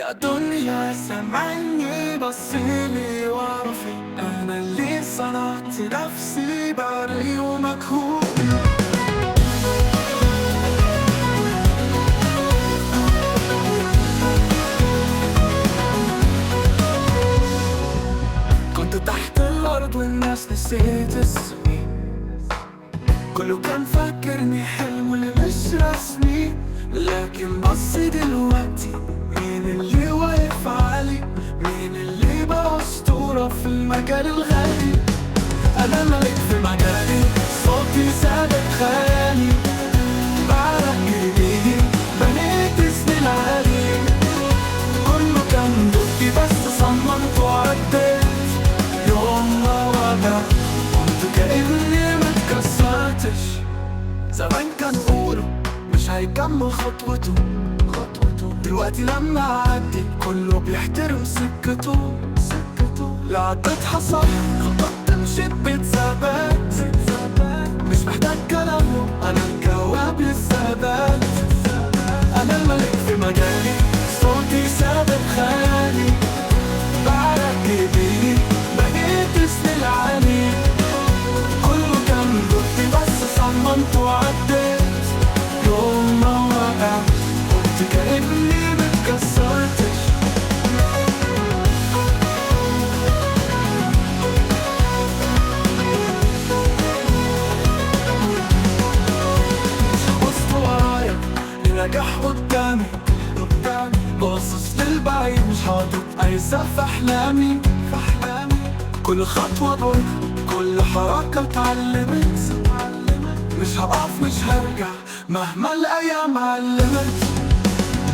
يا دنيا سمعني بصيلي واعرفي أنا اللي صنعت نفسي بري ومكهوف. كنت تحت الأرض والناس نسيت اسمي، كله كان فاكرني حلم اللي مش رسمي. لكن بص دلوقتي مين اللي واقف عالي، مين اللي بقى أسطورة في المجال الغالي. أنا ملك في مجالي، صوتي سابق خيالي، بعرق جديدي بنيت سنين عالي. كله كان ضدي بس صممت وعديت. يوم ما وقع كنت كأني متكسرتش. زمان كان قوله مش هيكمل خطوته، دلوقتي لما أعدي كله بيحترم سكته. لا عديتها صح، خططت مشيت بثبات، مش محتاج كلامه أنا الجواب للثبات. أنا الملك في مجالي، صوتي سابق خيالي، بعرق جبيني بقيت سنين عالي. كله كان ضدي بس صممت وعديت. يوم ما وقع قلت كأني متكسرتش. بصت ورايا لنجاح قدامي، باصص للبعيد مش حاطط أي سقف في أحلامي. كل خطوة ضر، كل حركة اتعلمت. مش هقف مش هرجع مهما الأيام علمت.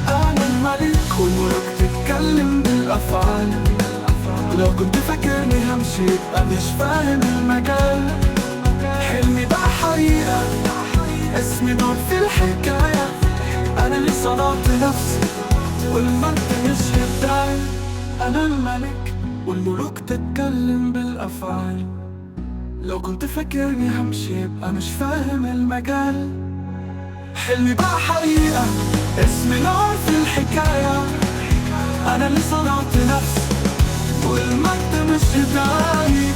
أنا الملك والملوك تتكلم بالأفعال. لو كنت فاكرني همشي يبقى مش فاهم المجال. حلمي بقى حقيقة، اسمي دور في الحكاية. أنا اللي صنعت نفسي والمجد مش هبداية. أنا الملك والملوك تتكلم بالأفعال. لو كنت فاكرني همشي يبقى مش فاهم المجال. حلمي بقى حقيقة، اسمي نار في الحكاية. أنا اللي صنعت نفسي والمجد مش هداية.